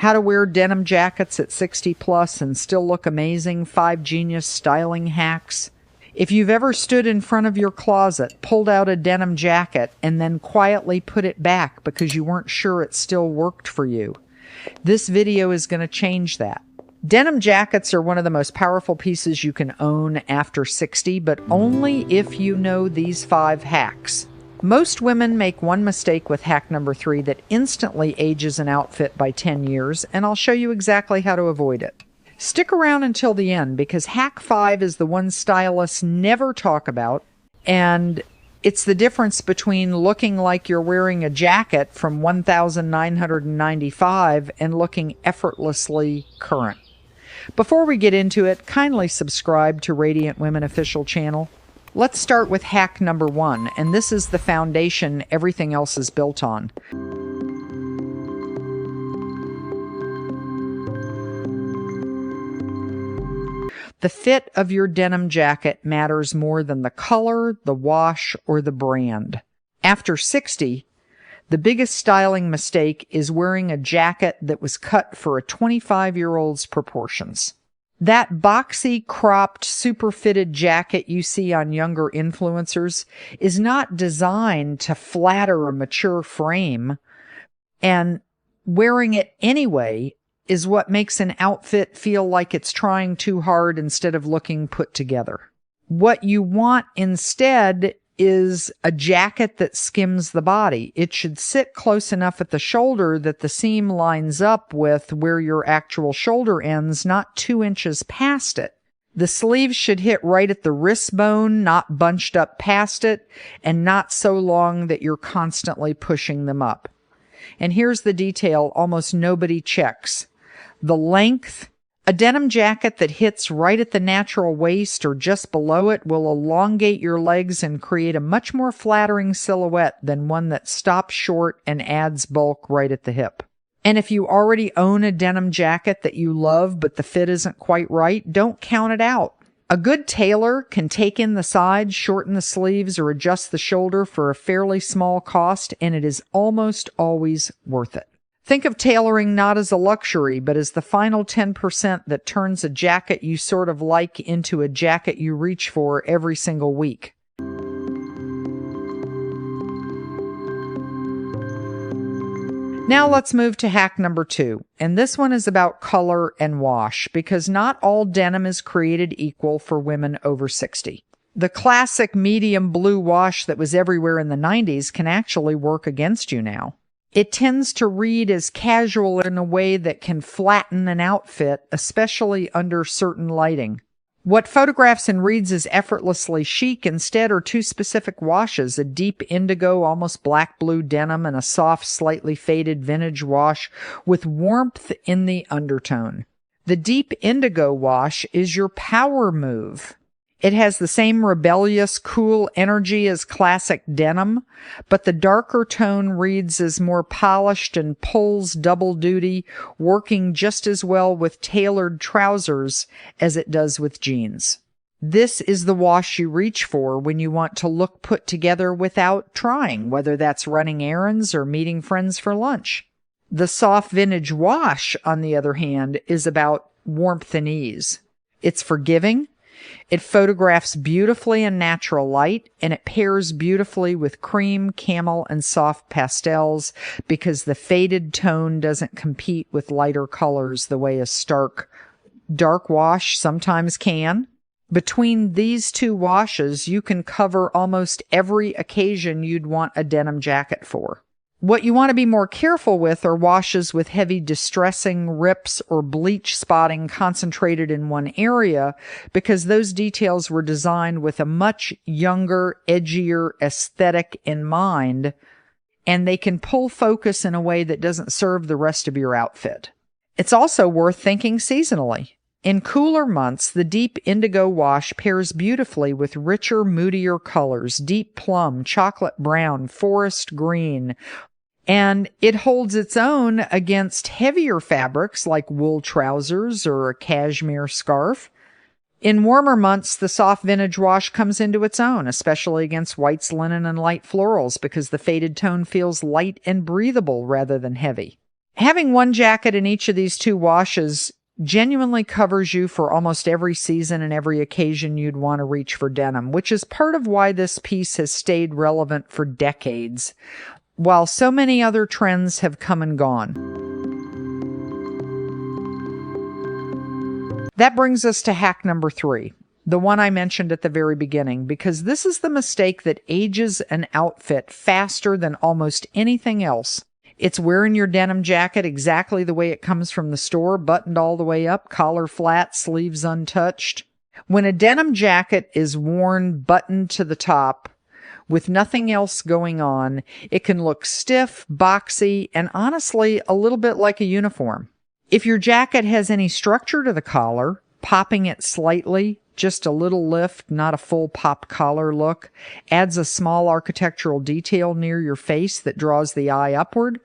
How to wear denim jackets at 60 plus and still look amazing, 5 genius styling hacks. If you've ever stood in front of your closet, pulled out a denim jacket, and then quietly put it back because you weren't sure it still worked for you, this video is going to change that. Denim jackets are one of the most powerful pieces you can own after 60, but only if you know these 5 hacks. Most women make one mistake with hack number 3 that instantly ages an outfit by 10 years, and I'll show you exactly how to avoid it. Stick around until the end because hack 5 is the one stylists never talk about, and it's the difference between looking like you're wearing a jacket from 1995 and looking effortlessly current. Before we get into it, kindly subscribe to Radiant Women Official Channel. Let's start with hack number 1, and this is the foundation everything else is built on. The fit of your denim jacket matters more than the color, the wash, or the brand. After 60, the biggest styling mistake is wearing a jacket that was cut for a 25-year-old's proportions. That boxy, cropped, super fitted jacket you see on younger influencers is not designed to flatter a mature frame, and wearing it anyway is what makes an outfit feel like it's trying too hard instead of looking put together. What you want instead is a jacket that skims the body. It should sit close enough at the shoulder that the seam lines up with where your actual shoulder ends, not 2 inches past it. The sleeves should hit right at the wrist bone, not bunched up past it, and not so long that you're constantly pushing them up. And here's the detail almost nobody checks. The length. A denim jacket that hits right at the natural waist or just below it will elongate your legs and create a much more flattering silhouette than one that stops short and adds bulk right at the hip. And if you already own a denim jacket that you love but the fit isn't quite right, don't count it out. A good tailor can take in the sides, shorten the sleeves, or adjust the shoulder for a fairly small cost, and it is almost always worth it. Think of tailoring not as a luxury, but as the final 10% that turns a jacket you sort of like into a jacket you reach for every single week. Now let's move to hack number 2, and this one is about color and wash, because not all denim is created equal for women over 60. The classic medium blue wash that was everywhere in the 90s can actually work against you now. It tends to read as casual in a way that can flatten an outfit, especially under certain lighting. What photographs and reads as effortlessly chic instead are 2 specific washes, a deep indigo, almost black-blue denim, and a soft, slightly faded vintage wash with warmth in the undertone. The deep indigo wash is your power move. It has the same rebellious, cool energy as classic denim, but the darker tone reads as more polished and pulls double duty, working just as well with tailored trousers as it does with jeans. This is the wash you reach for when you want to look put together without trying, whether that's running errands or meeting friends for lunch. The soft vintage wash, on the other hand, is about warmth and ease. It's forgiving. It photographs beautifully in natural light, and it pairs beautifully with cream, camel, and soft pastels because the faded tone doesn't compete with lighter colors the way a stark, dark wash sometimes can. Between these 2 washes, you can cover almost every occasion you'd want a denim jacket for. What you want to be more careful with are washes with heavy distressing, rips, or bleach spotting concentrated in one area, because those details were designed with a much younger, edgier aesthetic in mind, and they can pull focus in a way that doesn't serve the rest of your outfit. It's also worth thinking seasonally. In cooler months, the deep indigo wash pairs beautifully with richer, moodier colors, deep plum, chocolate brown, forest green, and it holds its own against heavier fabrics like wool trousers or a cashmere scarf. In warmer months, the soft vintage wash comes into its own, especially against whites, linen, and light florals, because the faded tone feels light and breathable rather than heavy. Having one jacket in each of these two washes genuinely covers you for almost every season and every occasion you'd want to reach for denim, which is part of why this piece has stayed relevant for decades, while so many other trends have come and gone. That brings us to hack number 3, the one I mentioned at the very beginning, because this is the mistake that ages an outfit faster than almost anything else. It's wearing your denim jacket exactly the way it comes from the store, buttoned all the way up, collar flat, sleeves untouched. When a denim jacket is worn buttoned to the top with nothing else going on, it can look stiff, boxy, and honestly a little bit like a uniform. If your jacket has any structure to the collar, popping it slightly, just a little lift, not a full pop collar look, adds a small architectural detail near your face that draws the eye upward,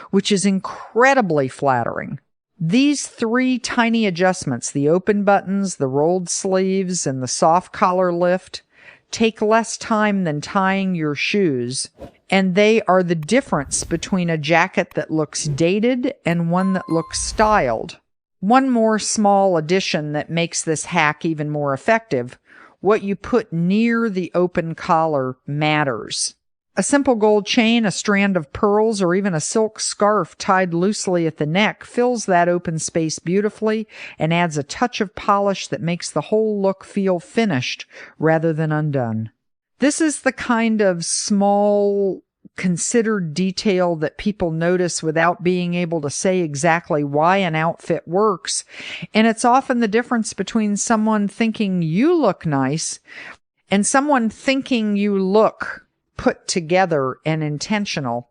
which is incredibly flattering. These 3 tiny adjustments, the open buttons, the rolled sleeves, and the soft collar lift, take less time than tying your shoes, and they are the difference between a jacket that looks dated and one that looks styled. One more small addition that makes this hack even more effective: what you put near the open collar matters. A simple gold chain, a strand of pearls, or even a silk scarf tied loosely at the neck fills that open space beautifully and adds a touch of polish that makes the whole look feel finished rather than undone. This is the kind of small, considered detail that people notice without being able to say exactly why an outfit works, and it's often the difference between someone thinking you look nice and someone thinking you look put together and intentional.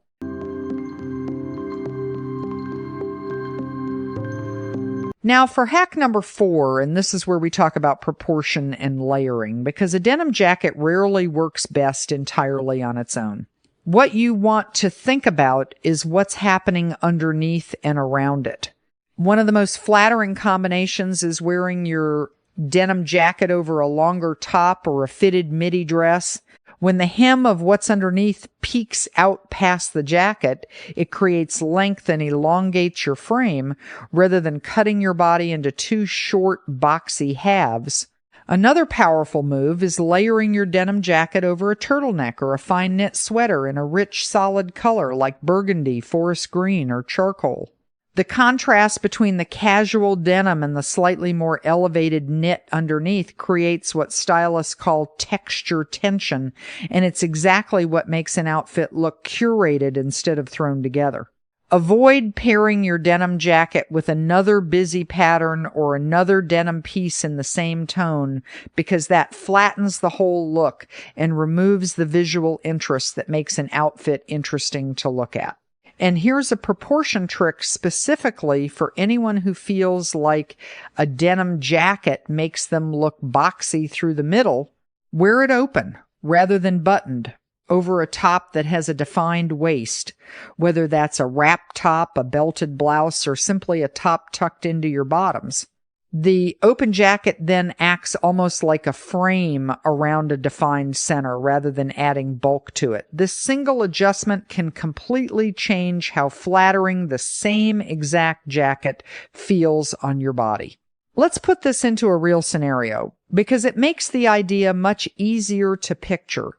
Now for hack number 4, and this is where we talk about proportion and layering, because a denim jacket rarely works best entirely on its own. What you want to think about is what's happening underneath and around it. One of the most flattering combinations is wearing your denim jacket over a longer top or a fitted midi dress. When the hem of what's underneath peeks out past the jacket, it creates length and elongates your frame rather than cutting your body into 2 short, boxy halves. Another powerful move is layering your denim jacket over a turtleneck or a fine knit sweater in a rich, solid color like burgundy, forest green, or charcoal. The contrast between the casual denim and the slightly more elevated knit underneath creates what stylists call texture tension, and it's exactly what makes an outfit look curated instead of thrown together. Avoid pairing your denim jacket with another busy pattern or another denim piece in the same tone, because that flattens the whole look and removes the visual interest that makes an outfit interesting to look at. And here's a proportion trick specifically for anyone who feels like a denim jacket makes them look boxy through the middle. Wear it open rather than buttoned over a top that has a defined waist, whether that's a wrap top, a belted blouse, or simply a top tucked into your bottoms. The open jacket then acts almost like a frame around a defined center rather than adding bulk to it. This single adjustment can completely change how flattering the same exact jacket feels on your body. Let's put this into a real scenario because it makes the idea much easier to picture.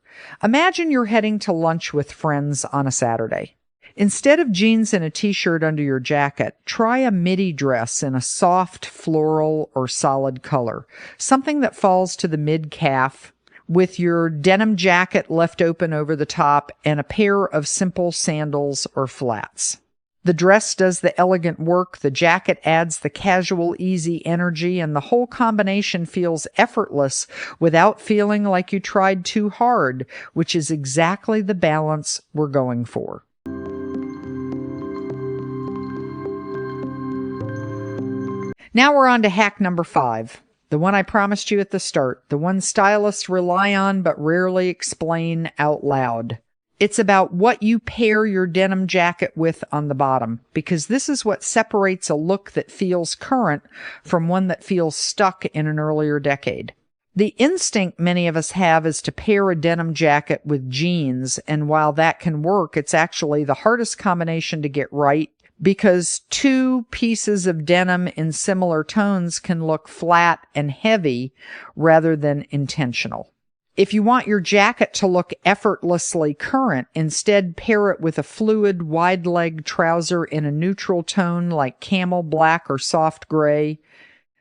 Imagine you're heading to lunch with friends on a Saturday. Instead of jeans and a t-shirt under your jacket, try a midi dress in a soft floral or solid color, something that falls to the mid-calf, with your denim jacket left open over the top and a pair of simple sandals or flats. The dress does the elegant work, the jacket adds the casual, easy energy, and the whole combination feels effortless without feeling like you tried too hard, which is exactly the balance we're going for. Now we're on to hack number 5, the one I promised you at the start, the one stylists rely on but rarely explain out loud. It's about what you pair your denim jacket with on the bottom, because this is what separates a look that feels current from one that feels stuck in an earlier decade. The instinct many of us have is to pair a denim jacket with jeans, and while that can work, it's actually the hardest combination to get right because two pieces of denim in similar tones can look flat and heavy rather than intentional. If you want your jacket to look effortlessly current, instead pair it with a fluid, wide-leg trouser in a neutral tone like camel black or soft gray.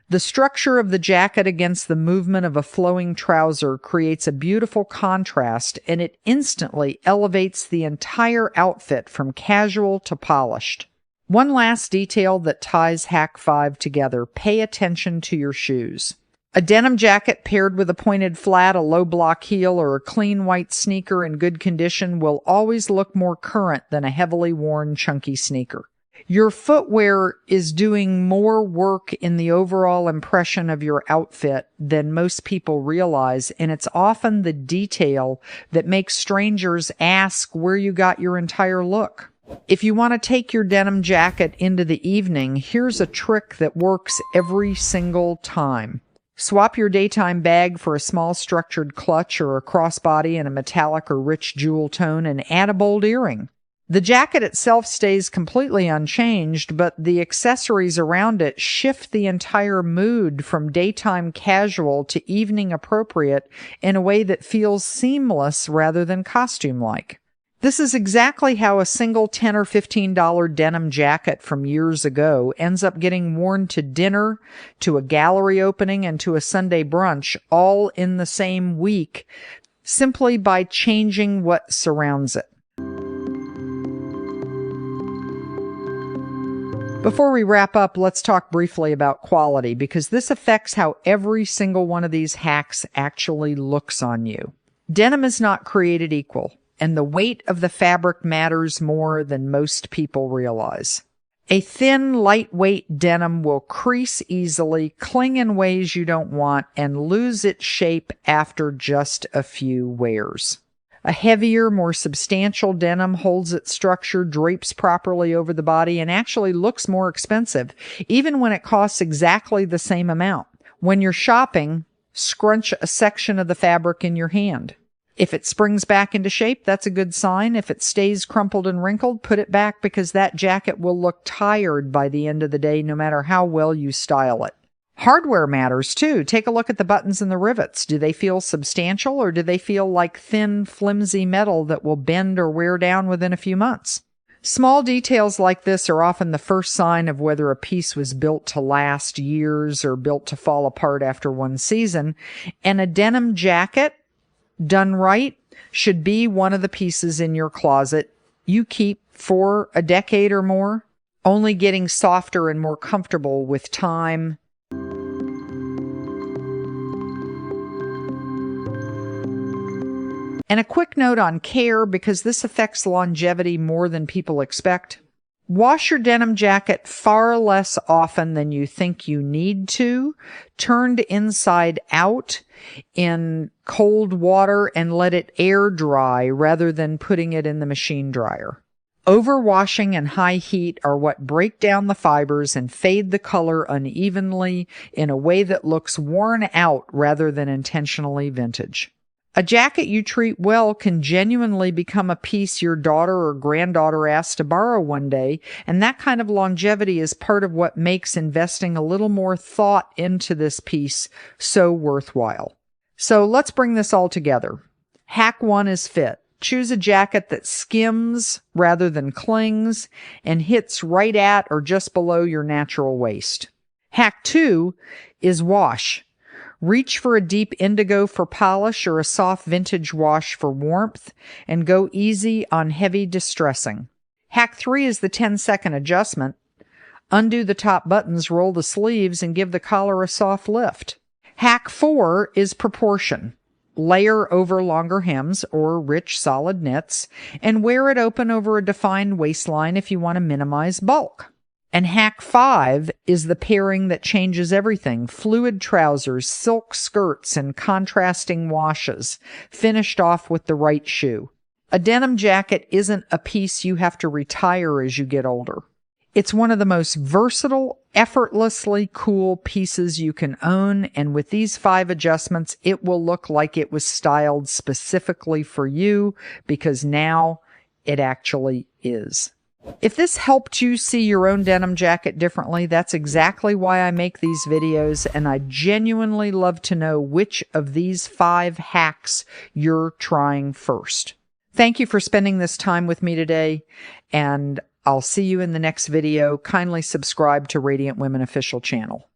The structure of the jacket against the movement of a flowing trouser creates a beautiful contrast, and it instantly elevates the entire outfit from casual to polished. One last detail that ties Hack 5 together: pay attention to your shoes. A denim jacket paired with a pointed flat, a low block heel, or a clean white sneaker in good condition will always look more current than a heavily worn, chunky sneaker. Your footwear is doing more work in the overall impression of your outfit than most people realize, and it's often the detail that makes strangers ask where you got your entire look. If you want to take your denim jacket into the evening, here's a trick that works every single time. Swap your daytime bag for a small structured clutch or a crossbody in a metallic or rich jewel tone, and add a bold earring. The jacket itself stays completely unchanged, but the accessories around it shift the entire mood from daytime casual to evening appropriate in a way that feels seamless rather than costume-like. This is exactly how a single $10 or $15 denim jacket from years ago ends up getting worn to dinner, to a gallery opening, and to a Sunday brunch, all in the same week, simply by changing what surrounds it. Before we wrap up, let's talk briefly about quality, because this affects how every single one of these hacks actually looks on you. Denim is not created equal, and the weight of the fabric matters more than most people realize. A thin, lightweight denim will crease easily, cling in ways you don't want, and lose its shape after just a few wears. A heavier, more substantial denim holds its structure, drapes properly over the body, and actually looks more expensive, even when it costs exactly the same amount. When you're shopping, scrunch a section of the fabric in your hand. If it springs back into shape, that's a good sign. If it stays crumpled and wrinkled, put it back, because that jacket will look tired by the end of the day, no matter how well you style it. Hardware matters too. Take a look at the buttons and the rivets. Do they feel substantial, or do they feel like thin, flimsy metal that will bend or wear down within a few months? Small details like this are often the first sign of whether a piece was built to last years or built to fall apart after one season. And a denim jacket, done right, should be one of the pieces in your closet you keep for a decade or more, only getting softer and more comfortable with time. And a quick note on care, because this affects longevity more than people expect. Wash your denim jacket far less often than you think you need to. Turned inside out in cold water and let it air dry rather than putting it in the machine dryer. Overwashing and high heat are what break down the fibers and fade the color unevenly in a way that looks worn out rather than intentionally vintage. A jacket you treat well can genuinely become a piece your daughter or granddaughter asks to borrow one day, and that kind of longevity is part of what makes investing a little more thought into this piece so worthwhile. So let's bring this all together. Hack 1 is fit. Choose a jacket that skims rather than clings and hits right at or just below your natural waist. Hack 2 is wash. Reach for a deep indigo for polish or a soft vintage wash for warmth, and go easy on heavy distressing. Hack 3 is the 10-second adjustment. Undo the top buttons, roll the sleeves, and give the collar a soft lift. Hack 4 is proportion. Layer over longer hems or rich solid knits, and wear it open over a defined waistline if you want to minimize bulk. And hack 5 is the pairing that changes everything. Fluid trousers, silk skirts, and contrasting washes, finished off with the right shoe. A denim jacket isn't a piece you have to retire as you get older. It's one of the most versatile, effortlessly cool pieces you can own, and with these 5 adjustments, it will look like it was styled specifically for you, because now it actually is. If this helped you see your own denim jacket differently, that's exactly why I make these videos, and I genuinely love to know which of these 5 hacks you're trying first. Thank you for spending this time with me today, and I'll see you in the next video. Kindly subscribe to Radiant Women Official channel.